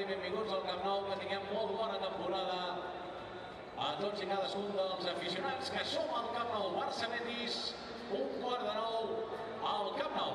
i benvinguts al Camp Nou, que tinguem molt bona temporada a tots i cadascun dels aficionats que som al Camp Nou. Barça Betis, 8:45 al Camp Nou.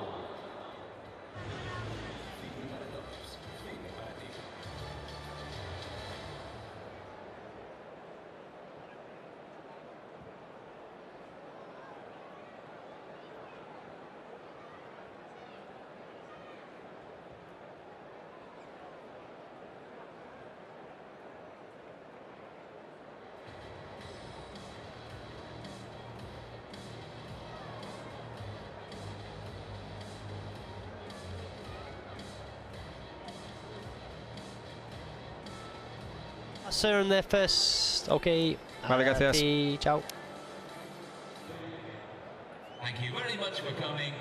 Sir, on their first. Okay. Vale, gracias. Ciao. Thank you very much for coming.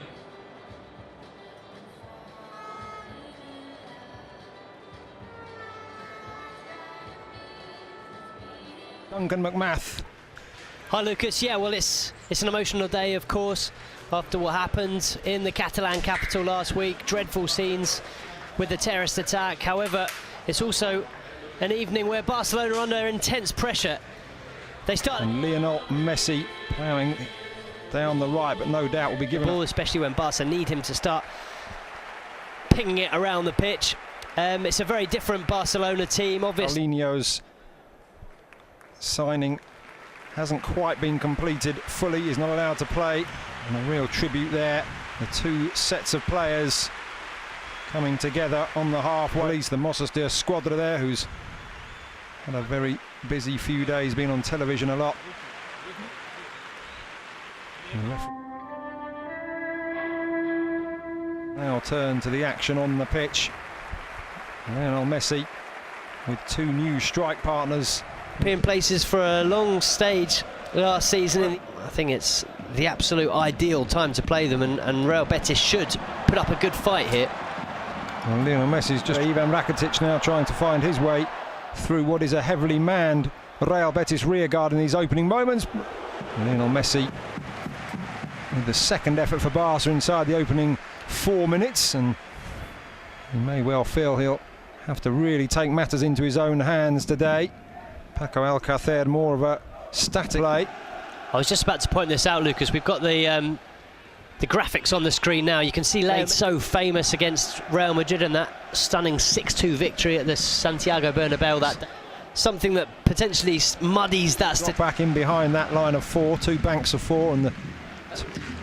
Duncan McMath. Hi, Lucas. Yeah, well, it's an emotional day, of course, after what happened in the Catalan capital last week. Dreadful scenes with the terrorist attack. However, it's also an evening where Barcelona are under intense pressure. They start. And Lionel Messi ploughing down the right, but no doubt will be given the ball, especially when Barca need him to start pinging it around the pitch. It's a very different Barcelona team, obviously. Paulinho's signing hasn't quite been completed fully. He's not allowed to play. And a real tribute there. The two sets of players coming together on the halfway. The Mosastir squadra there, who's had a very busy few days, been on television a lot. Now turn to the action on the pitch. Lionel Messi with two new strike partners. European places for a long stage last season. I think it's the absolute ideal time to play them, and Real Betis should put up a good fight here. Well, Lionel Messi's just Ivan Rakitic now trying to find his way through what is a heavily manned Real Betis rearguard in these opening moments. Lionel Messi with the second effort for Barca inside the opening 4 minutes, and he may well feel he'll have to really take matters into his own hands today. Paco Alcácer more of a static play. I was just about to point this out, Lucas. We've got the graphics on the screen now. You can see Leo so famous against Real Madrid and that stunning 6-2 victory at the Santiago Bernabeu. That something that potentially muddies that. Back in behind that line of four, two banks of four,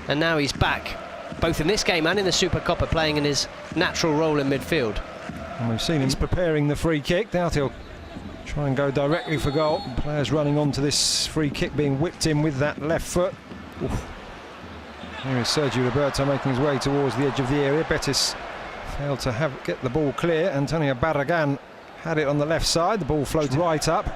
and now he's back, both in this game and in the Supercopa, playing in his natural role in midfield. And we've seen him preparing the free kick. Now he'll try and go directly for goal. Players running onto this free kick, being whipped in with that left foot. Oof. Here is Sergio Roberto making his way towards the edge of the area. Betis failed to get the ball clear. Antonio Barragan had it on the left side. The ball floated right up.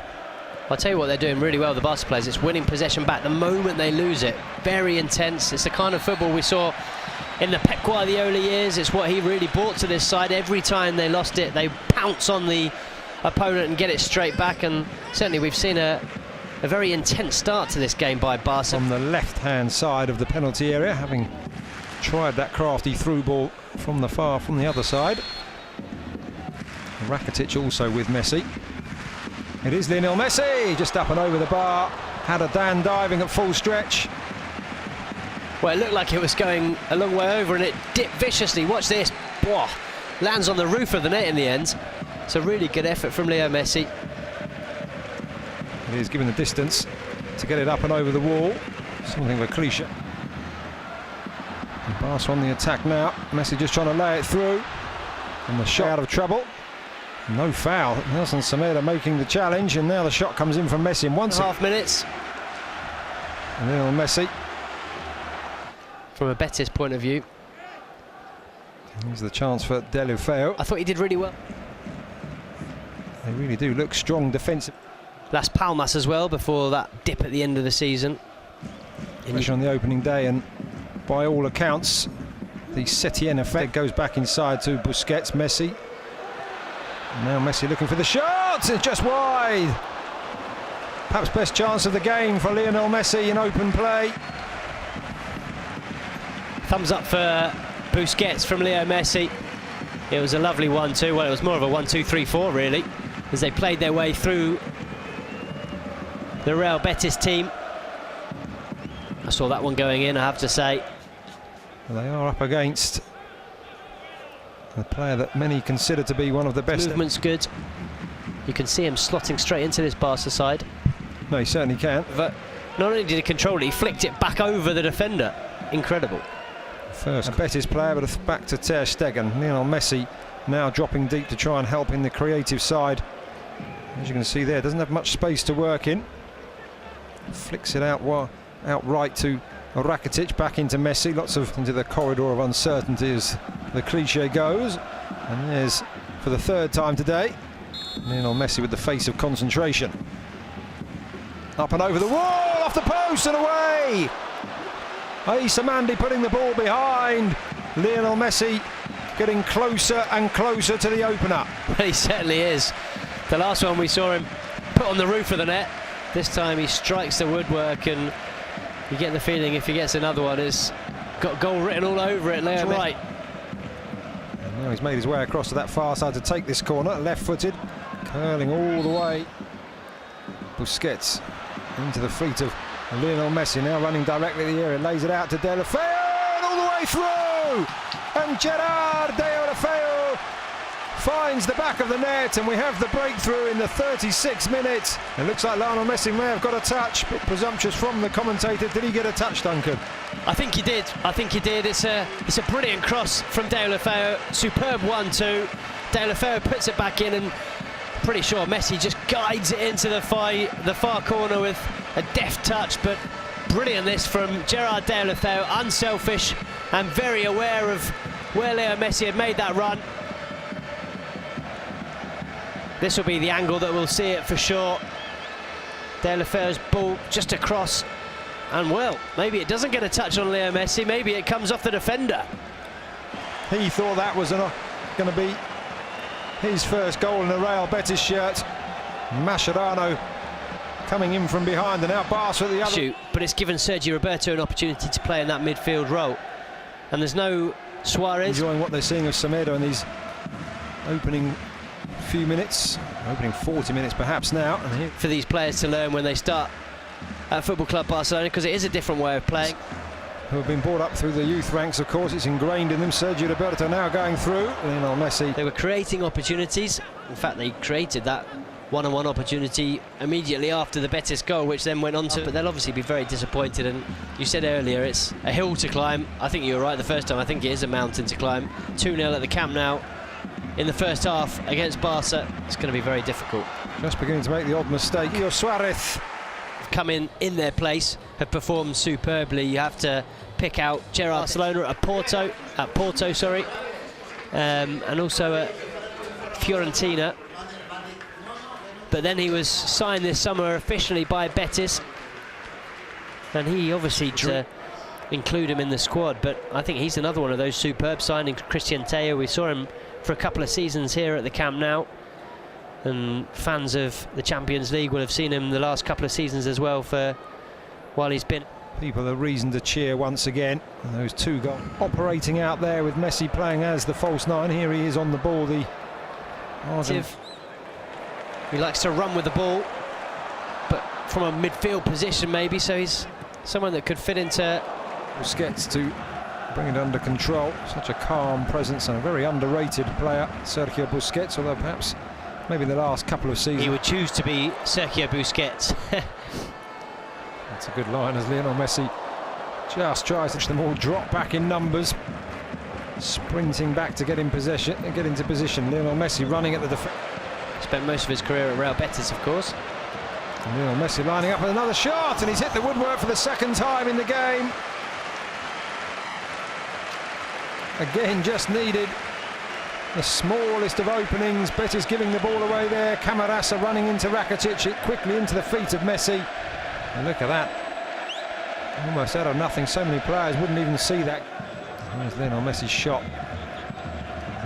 I'll tell you what they're doing really well, the Barca players. It's winning possession back the moment they lose it. Very intense. It's the kind of football we saw in the Pep Guardiola years. It's what he really brought to this side. Every time they lost it, they pounce on the opponent and get it straight back. And certainly we've seen a very intense start to this game by Barca. On the left-hand side of the penalty area, having tried that crafty through ball from the other side. Rakitic also with Messi. It is Lionel Messi, just up and over the bar. Had a Dan diving at full stretch. Well, it looked like it was going a long way over and it dipped viciously. Watch this. Whoa. Lands on the roof of the net in the end. It's a really good effort from Leo Messi. It is given the distance to get it up and over the wall. Something of a cliche. And Barca on the attack now. Messi just trying to lay it through. And the shot out of trouble. No foul. Nelson Semedo making the challenge, and now the shot comes in from Messi in 1.5 minutes. And Lionel Messi. From a Betis point of view. Here's the chance for Deulofeu. I thought he did really well. They really do look strong defensive. Las Palmas as well before that dip at the end of the season. Pressure on the opening day, and by all accounts, the Setien effect goes back inside to Busquets. Messi. And now Messi looking for the shot. It's just wide. Perhaps best chance of the game for Lionel Messi in open play. Thumbs up for Busquets from Leo Messi. It was a lovely 1-2. Well, it was more of a 1-2-3-4 really, as they played their way through the Real Betis team. I saw that one going in, I have to say. They are up against a player that many consider to be one of the best. Movement's good. You can see him slotting straight into this Barca side. No, he certainly can. But not only did he control it, he flicked it back over the defender. Incredible. First Betis player, but back to Ter Stegen. Lionel Messi now dropping deep to try and help in the creative side. As you can see there, doesn't have much space to work in. Flicks it outright to Rakitic, back into Messi, into the corridor of uncertainty as the cliche goes. And there's, for the third time today, Lionel Messi with the face of concentration. Up and over the wall, off the post and away! Issa Mandi putting the ball behind. Lionel Messi getting closer and closer to the opener. Well, he certainly is. The last one we saw him put on the roof of the net. This time he strikes the woodwork, and you get the feeling if he gets another one, it's got goal written all over it. Leo, right. And now he's made his way across to that far side to take this corner, left-footed, curling all the way. Busquets into the feet of Lionel Messi, now running directly at the area, lays it out to Deulofeu, and all the way through! And Gerard Deulofeu finds the back of the net, and we have the breakthrough in the 36th minute. It looks like Lionel Messi may have got a touch, but presumptuous from the commentator. Did he get a touch, Duncan? I think he did. I think he did. It's a brilliant cross from Deulofeu. Superb 1-2. Deulofeu puts it back in, and pretty sure Messi just guides it into the far corner with a deft touch. But brilliant this from Gerard Deulofeu, unselfish and very aware of where Leo Messi had made that run. This will be the angle that we'll see it for sure. Deulofeu's ball just across, and well, maybe it doesn't get a touch on Leo Messi, maybe it comes off the defender. He thought that was going to be his first goal in a Real Betis shirt. Mascherano coming in from behind, and now Barca at the other. Shoot, but it's given Sergio Roberto an opportunity to play in that midfield role. And there's no Suarez. Enjoying what they're seeing of Semedo in these opening few minutes, opening 40 minutes perhaps now. For these players to learn when they start at Football Club Barcelona, because it is a different way of playing. Who have been brought up through the youth ranks, of course, it's ingrained in them. Sergio Roberto now going through. Lionel Messi. They were creating opportunities. In fact, they created that one-on-one opportunity immediately after the Betis goal, which then went on to. But they'll obviously be very disappointed. And you said earlier, it's a hill to climb. I think you were right the first time. I think it is a mountain to climb. 2-0 at the Camp Nou in the first half against Barca. It's going to be very difficult. Just beginning to make the odd mistake. Suarez come in their place, have performed superbly. You have to pick out Gerard Barcelona at Porto, and also at Fiorentina. But then he was signed this summer officially by Betis, and he obviously to include him in the squad. But I think he's another one of those superb signings. Christian Teo, we saw him for a couple of seasons here at the Camp Nou, and fans of the Champions League will have seen him the last couple of seasons as well for while he's been. People a reason to cheer once again, and those two goals operating out there with Messi playing as the false nine. Here he is on the ball, the he likes to run with the ball, but from a midfield position maybe, so he's someone that could fit into. Busquets to bring it under control. Such a calm presence and a very underrated player, Sergio Busquets, although perhaps maybe the last couple of seasons he would choose to be Sergio Busquets. That's a good line as Lionel Messi just tries to them all drop back in numbers, sprinting back to get into position. Lionel Messi running at the defence. Spent most of his career at Real Betis, of course. And Lionel Messi lining up with another shot, and he's hit the woodwork for the second time in the game. Again, just needed the smallest of openings. Betis giving the ball away there. Camarasa running into Rakitic, it quickly into the feet of Messi. And look at that. Almost out of nothing. So many players wouldn't even see that. There's Lionel Messi's shot.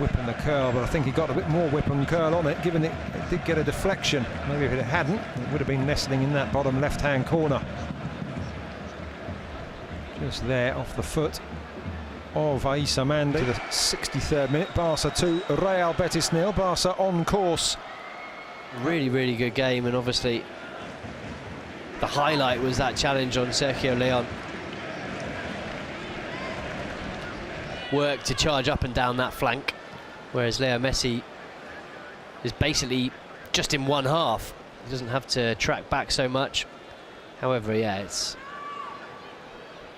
Whip and the curl, but I think he got a bit more whip and curl on it, given it did get a deflection. Maybe if it hadn't, it would have been nestling in that bottom left-hand corner. Just there, off the foot of Aissa Mandi to the 63rd minute. Barca 2, Real Betis 0. Barca on course. Really, really good game, and obviously the highlight was that challenge on Sergio Leon. Work to charge up and down that flank, whereas Leo Messi is basically just in one half. He doesn't have to track back so much. However, yeah,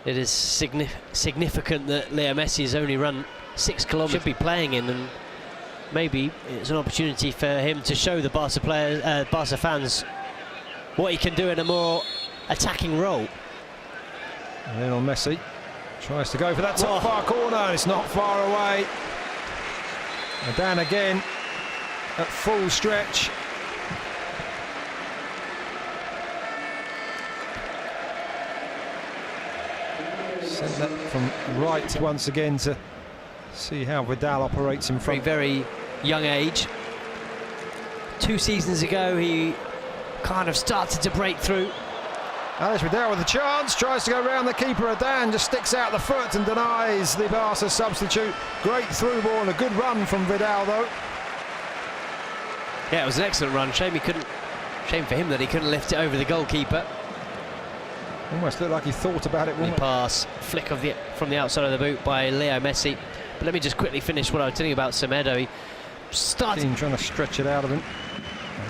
it is significant that Leo Messi has only run 6 kilometres. Should be playing in, and maybe it's an opportunity for him to show the Barca players, Barca fans, what he can do in a more attacking role. Lionel Messi tries to go for that top far corner. It's not far away. Adan again at full stretch. Sent that from right once again to see how Vidal operates in front. Very young age. 2 seasons ago he kind of started to break through. Alex Vidal with a chance, tries to go around the keeper. Adan just sticks out the foot and denies the Barca substitute. Great through ball and a good run from Vidal though. Yeah, it was an excellent run. Shame for him that he couldn't lift it over the goalkeeper. Almost looked like he thought about it. Pass, flick from the outside of the boot by Leo Messi. But let me just quickly finish what I was telling you about Semedo. He started trying to stretch it out of him.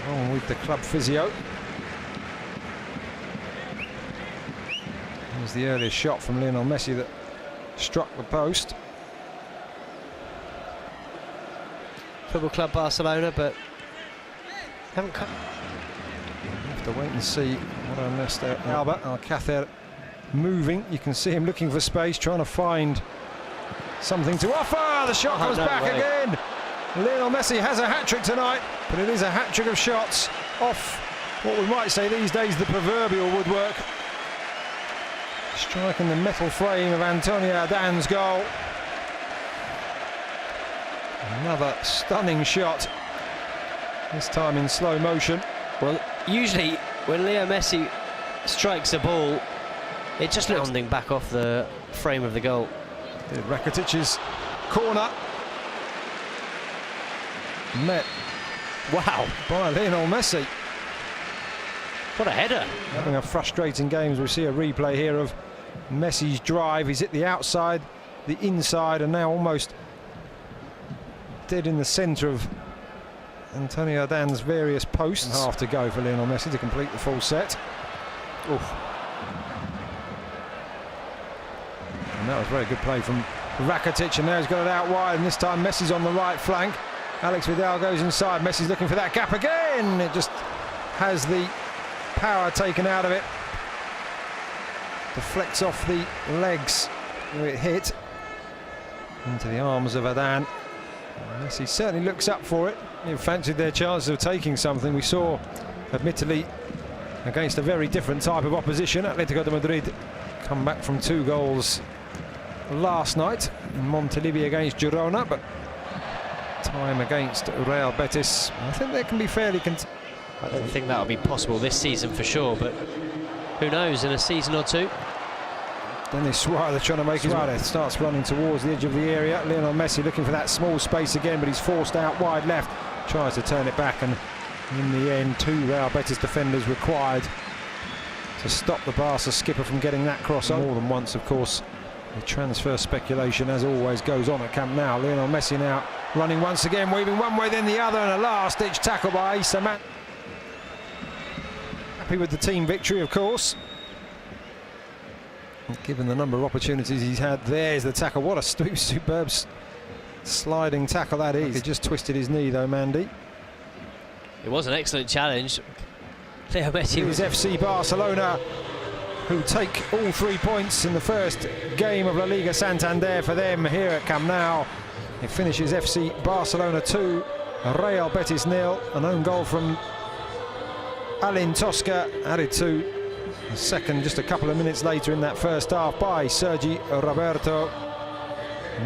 Along with the club physio. Here's the earliest shot from Lionel Messi that struck the post. Football Club Barcelona, but haven't come. Have to wait and see what Ernesto Alcacer moving. You can see him looking for space, trying to find something to offer. The shot comes back again. Lionel Messi has a hat-trick tonight, but it is a hat-trick of shots off what we might say these days the proverbial woodwork. Striking the metal frame of Antonio Adan's goal. Another stunning shot, this time in slow motion. Well, usually when Leo Messi strikes a ball, it just looks back off the frame of the goal. Rakitic's corner. Met. Wow. By Lionel Messi. What a header. Having a frustrating game as we see a replay here of Messi's drive. He's hit the outside, the inside, and now almost dead in the centre of Antonio Adan's various posts. Half to go for Lionel Messi to complete the full set. Oof. And that was very good play from Rakitic, and now he's got it out wide, and this time Messi's on the right flank. Alex Vidal goes inside. Messi's looking for that gap again. It just has the power taken out of it. Deflects off the legs where it hit into the arms of Adan. Messi certainly looks up for it. He fancied their chances of taking something. We saw, admittedly, against a very different type of opposition, Atletico de Madrid come back from 2 goals last night in Montilivi against Girona, but time against Real Betis, I think they can be fairly I don't think that'll be possible this season for sure, but who knows, in a season or two. Dennis Suarez trying to make his way. Starts running towards the edge of the area. Lionel Messi looking for that small space again, but he's forced out wide left. Tries to turn it back, and in the end 2 Real Betis defenders required to stop the Barca skipper from getting that cross on. More than once, of course. The transfer speculation, as always, goes on at Camp Nou. Lionel Messi now running once again, weaving one way then the other, and a last-ditch tackle by Aissa Mandi. Happy with the team victory, of course. Given the number of opportunities he's had, there's the tackle. What a superb sliding tackle that is. He just twisted his knee, though, Mandi. It was an excellent challenge. Leo Messi was FC Barcelona, who take all 3 points in the first game of La Liga Santander for them here at Camp Nou. It finishes FC Barcelona 2, Real Betis 0. An own goal from Alin Tosca, added to the second just a couple of minutes later in that first half by Sergi Roberto.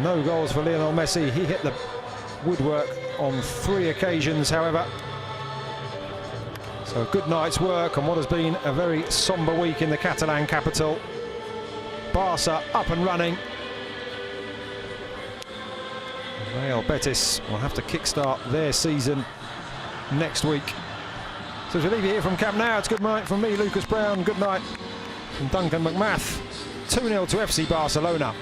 No goals for Lionel Messi. He hit the woodwork on 3 occasions, however. So a good night's work on what has been a very sombre week in the Catalan capital. Barca up and running. Real Betis will have to kickstart their season next week. So as we leave you here from Camp Nou, it's good night from me, Lucas Brown. Good night from Duncan McMath. 2-0 to FC Barcelona.